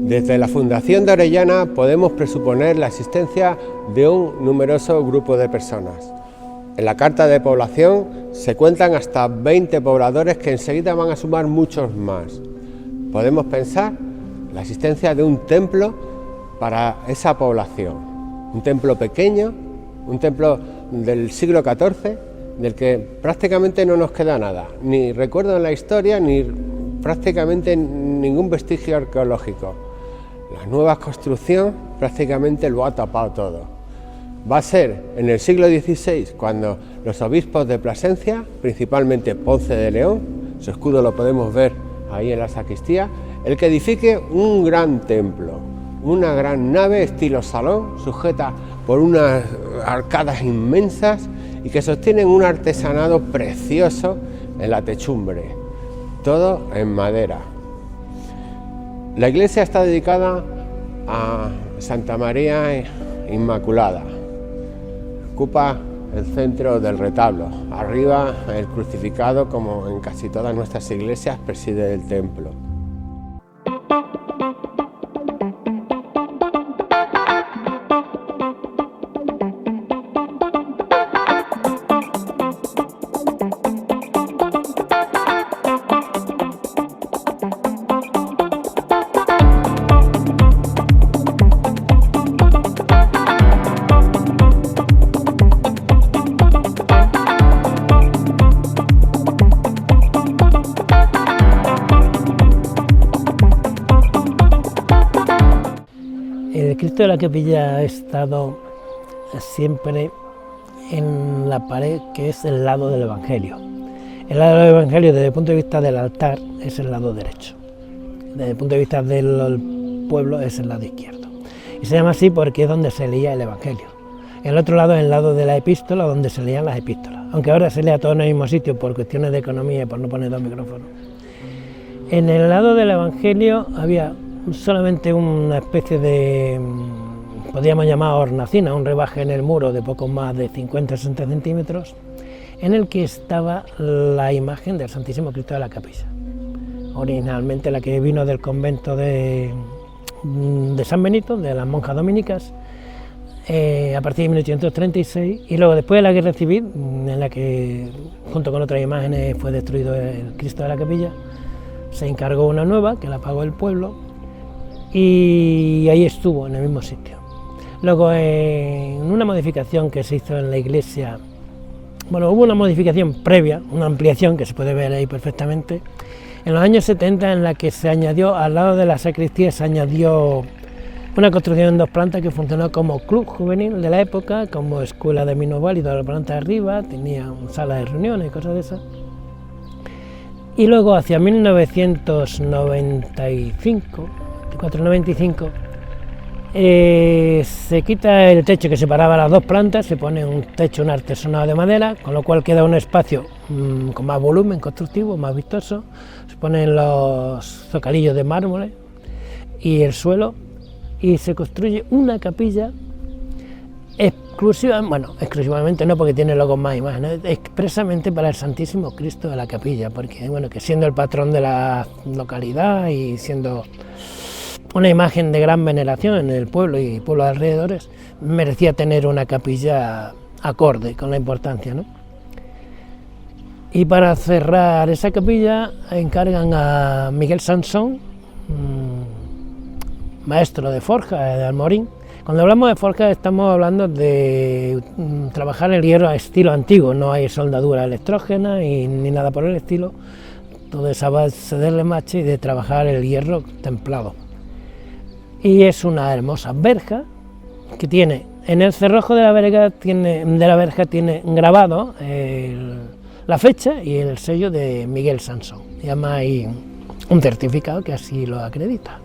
Desde la Fundación de Orellana podemos presuponer la existencia de un numeroso grupo de personas. En la carta de población se cuentan hasta 20 pobladores que enseguida van a sumar muchos más. Podemos pensar la existencia de un templo para esa población, un templo pequeño, un templo del siglo XIV, del que prácticamente no nos queda nada, ni recuerdo en la historia, ni prácticamente ningún vestigio arqueológico. La nueva construcción prácticamente lo ha tapado todo. Va a ser en el siglo XVI cuando los obispos de Plasencia, principalmente Ponce de León, su escudo lo podemos ver ahí en la sacristía, el que edifique un gran templo, una gran nave estilo salón, sujeta por unas arcadas inmensas y que sostienen un artesanado precioso en la techumbre, todo en madera. La iglesia está dedicada a Santa María Inmaculada. Ocupa el centro del retablo. Arriba el crucificado, como en casi todas nuestras iglesias, preside el templo. El Cristo de la Capilla ha estado siempre en la pared que es el lado del Evangelio. El lado del Evangelio desde el punto de vista del altar es el lado derecho, desde el punto de vista del pueblo es el lado izquierdo. Y se llama así porque es donde se leía el Evangelio. El otro lado es el lado de la epístola, donde se leían las epístolas, aunque ahora se lea todo en el mismo sitio por cuestiones de economía y por no poner dos micrófonos. En el lado del Evangelio había solamente una especie de, podríamos llamar hornacina, un rebaje en el muro de poco más de 50-60 centímetros, en el que estaba la imagen del Santísimo Cristo de la Capilla, originalmente la que vino del convento de San Benito, de las monjas dominicas, a partir de 1836, y luego después de la Guerra Civil, en la que junto con otras imágenes fue destruido el Cristo de la Capilla, se encargó una nueva que la pagó el pueblo y ahí estuvo en el mismo sitio. Luego en una modificación que se hizo en la iglesia, bueno, hubo una modificación previa, una ampliación que se puede ver ahí perfectamente, en los años 70, en la que se añadió, al lado de la sacristía, se añadió una construcción en dos plantas que funcionó como club juvenil de la época, como escuela de minusválidos a la planta de arriba, tenía sala de reuniones y cosas de esas. Y luego hacia 1995, 495, se quita el techo que separaba las dos plantas, se pone un techo, un artesonado de madera, con lo cual queda un espacio con más volumen constructivo, más vistoso, se ponen los zocalillos de mármol y el suelo, y se construye una capilla exclusivamente no, porque tiene luego más imágenes, expresamente para el Santísimo Cristo de la Capilla, porque bueno, que siendo el patrón de la localidad y siendo una imagen de gran veneración en el pueblo y pueblos alrededores, merecía tener una capilla acorde con la importancia, ¿no? Y para cerrar esa capilla encargan a Miguel Sansón, maestro de forja de Almorín. Cuando hablamos de forja estamos hablando de trabajar el hierro a estilo antiguo, no hay soldadura electrógena ni nada por el estilo, todo es a base de remache y de trabajar el hierro templado. Y es una hermosa verja que tiene, en el cerrojo de la verja tiene grabado la fecha y el sello de Miguel Sansón, y además hay un certificado que así lo acredita.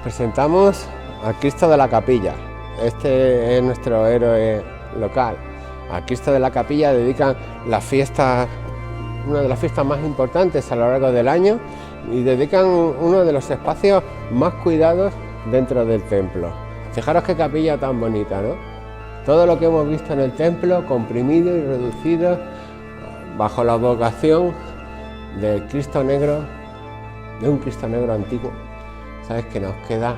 presentamos a Cristo de la Capilla. Este es nuestro héroe local. A Cristo de la Capilla dedican la fiesta, una de las fiestas más importantes a lo largo del año, y dedican uno de los espacios más cuidados dentro del templo. Fijaros qué capilla tan bonita, ¿no? Todo lo que hemos visto en el templo comprimido y reducido bajo la vocación del Cristo Negro, de un Cristo Negro antiguo, ¿sabes?, que nos queda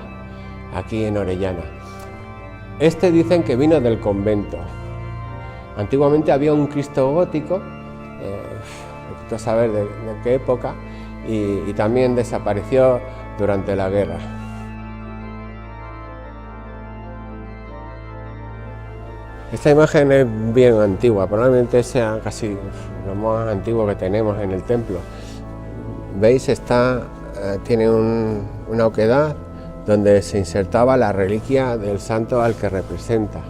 aquí en Orellana. Este dicen que vino del convento. Antiguamente había un Cristo gótico, no saber de qué época, y también desapareció durante la guerra. Esta imagen es bien antigua, probablemente sea casi lo más antiguo que tenemos en el templo. ¿Veis? Tiene una oquedad donde se insertaba la reliquia del santo al que representa.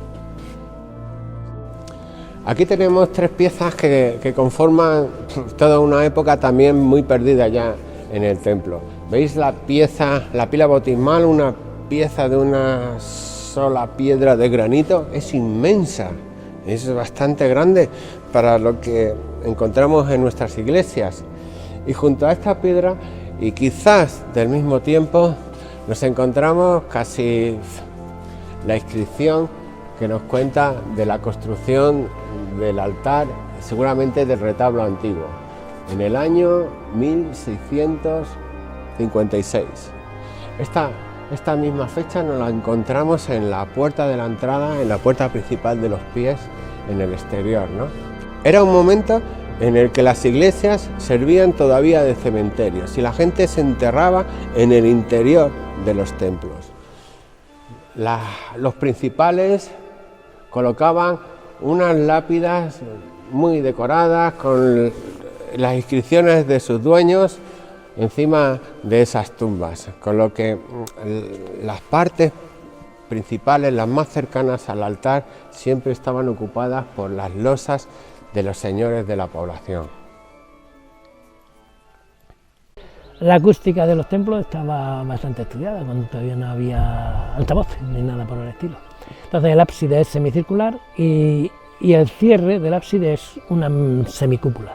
Aquí tenemos tres piezas que conforman toda una época también muy perdida ya en el templo. ¿Veis la pila bautismal, una pieza de una sola piedra de granito? Es inmensa, es bastante grande para lo que encontramos en nuestras iglesias. Y junto a esta piedra, y quizás del mismo tiempo, nos encontramos casi la inscripción que nos cuenta de la construcción del altar, seguramente del retablo antiguo, en el año 1656. Esta misma fecha nos la encontramos en la puerta de la entrada, en la puerta principal de los pies, en el exterior, ¿no? Era un momento en el que las iglesias servían todavía de cementerios y la gente se enterraba en el interior de los templos. Los principales colocaban unas lápidas muy decoradas con las inscripciones de sus dueños encima de esas tumbas, con lo que las partes principales, las más cercanas al altar, siempre estaban ocupadas por las losas de los señores de la población. La acústica de los templos estaba bastante estudiada, cuando todavía no había altavoces ni nada por el estilo. Entonces el ábside es semicircular y el cierre del ábside es una semicúpula,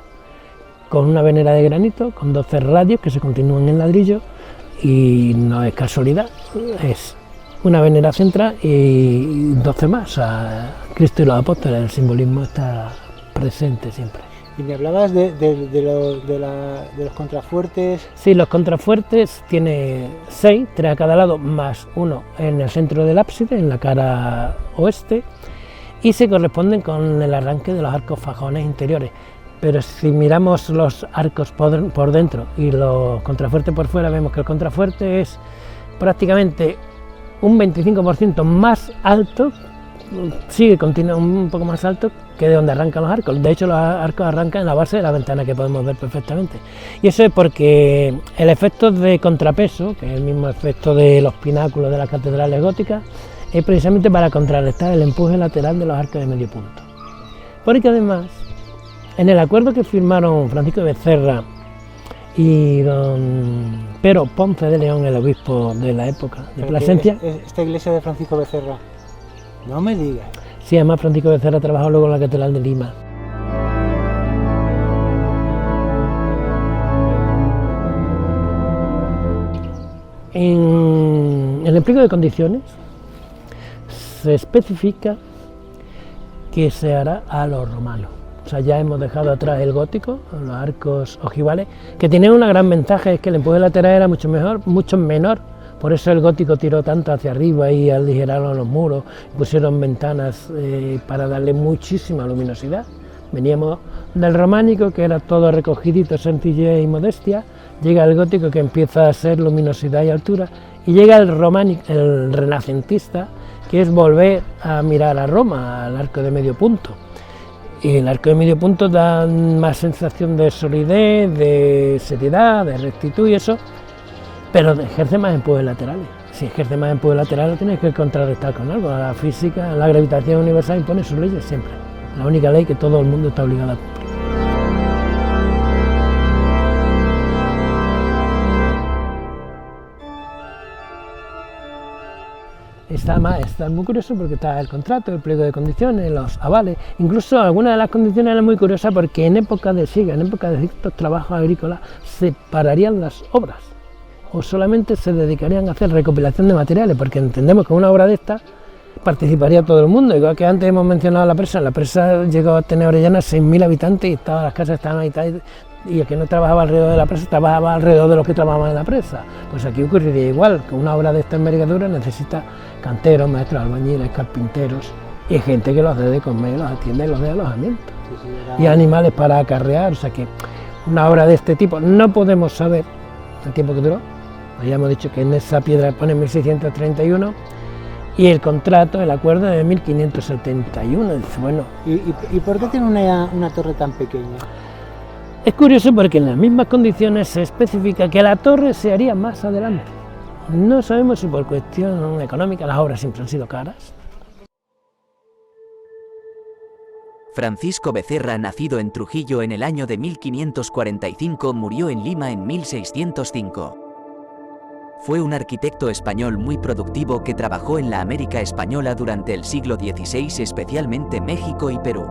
con una venera de granito, con 12 radios que se continúan en ladrillo, y no es casualidad, es una venera central y 12 más, a Cristo y los apóstoles. El simbolismo está presente siempre. Y me hablabas de los contrafuertes. Sí, los contrafuertes tiene 6, 3 a cada lado, más uno en el centro del ábside, en la cara oeste, y se corresponden con el arranque de los arcos fajones interiores. Pero si miramos los arcos por dentro y los contrafuertes por fuera, vemos que el contrafuerte es prácticamente un 25% más alto, sigue continuando un poco más alto que de donde arrancan los arcos. De hecho, los arcos arrancan en la base de la ventana, que podemos ver perfectamente. Y eso es porque el efecto de contrapeso, que es el mismo efecto de los pináculos de las catedrales góticas, es precisamente para contrarrestar el empuje lateral de los arcos de medio punto. Porque además, en el acuerdo que firmaron Francisco de Becerra y don Pero Ponce de León, el obispo de la época de Plasencia. ¿Esta iglesia de Francisco Becerra? No me digas. Sí, además Francisco Becerra trabajó luego en la Catedral de Lima. En el pliego de condiciones se especifica que se hará a los romanos. O sea, ya hemos dejado atrás el gótico, los arcos ojivales, que tenían una gran ventaja, es que el empuje lateral era mucho menor. Por eso el gótico tiró tanto hacia arriba y aligeraron los muros, pusieron ventanas para darle muchísima luminosidad. Veníamos del románico, que era todo recogidito, sencillez y modestia, llega el gótico, que empieza a ser luminosidad y altura, y llega el renacentista, que es volver a mirar a Roma, al arco de medio punto. Y el arco de medio punto da más sensación de solidez, de seriedad, de rectitud y eso, pero ejerce más empujes laterales. Si ejerce más empujes laterales, lo tienes que contrarrestar con algo. La física, la gravitación universal impone sus leyes siempre. La única ley que todo el mundo está obligado a cumplir. está muy curioso porque está el contrato, el pliego de condiciones, los avales, incluso algunas de las condiciones eran muy curiosas porque en época de siega, en época de estos trabajos agrícolas, se pararían las obras o solamente se dedicarían a hacer recopilación de materiales, porque entendemos que una obra de esta participaría todo el mundo, igual que antes hemos mencionado la presa llegó a tener Orellana 6.000 habitantes y las casas estaban habitadas, y el que no trabajaba alrededor de la presa trabajaba alrededor de los que trabajaban en la presa. Pues aquí ocurriría igual, que una obra de esta envergadura necesita canteros, maestros, albañiles, carpinteros y gente que los dé de comer, los atienda y los dé alojamiento. Y animales para acarrear, o sea que una obra de este tipo no podemos saber el tiempo que duró. Ya hemos dicho que en esa piedra pone 1631 y el contrato, el acuerdo de 1571. Dice, bueno, ¿Y por qué tiene una torre tan pequeña? es curioso porque en las mismas condiciones se especifica que la torre se haría más adelante. No sabemos si por cuestión económica, las obras siempre han sido caras. Francisco Becerra, nacido en Trujillo en el año de 1545, murió en Lima en 1605. Fue un arquitecto español muy productivo que trabajó en la América española durante el siglo XVI, especialmente México y Perú.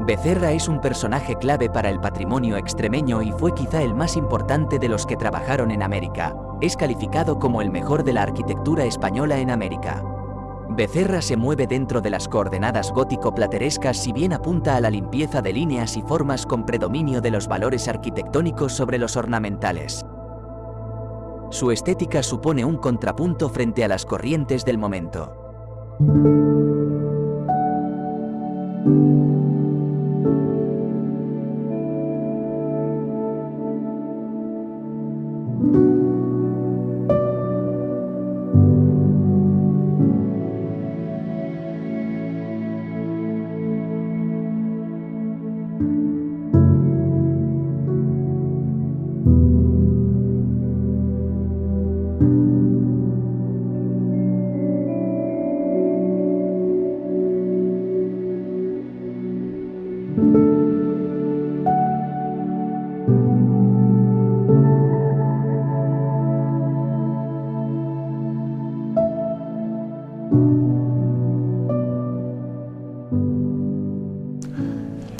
Becerra es un personaje clave para el patrimonio extremeño y fue quizá el más importante de los que trabajaron en América. Es calificado como el mejor de la arquitectura española en América. Becerra se mueve dentro de las coordenadas gótico-platerescas, si bien apunta a la limpieza de líneas y formas con predominio de los valores arquitectónicos sobre los ornamentales. Su estética supone un contrapunto frente a las corrientes del momento.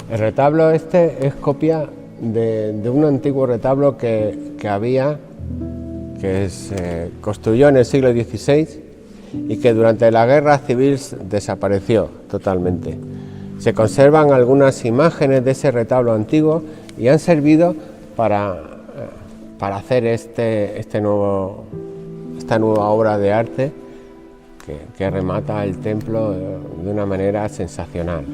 El retablo este es copia de un antiguo retablo que había, que se construyó en el siglo XVI y que durante la guerra civil desapareció totalmente. Se conservan algunas imágenes de ese retablo antiguo y han servido para hacer esta nueva obra de arte que remata el templo de una manera sensacional.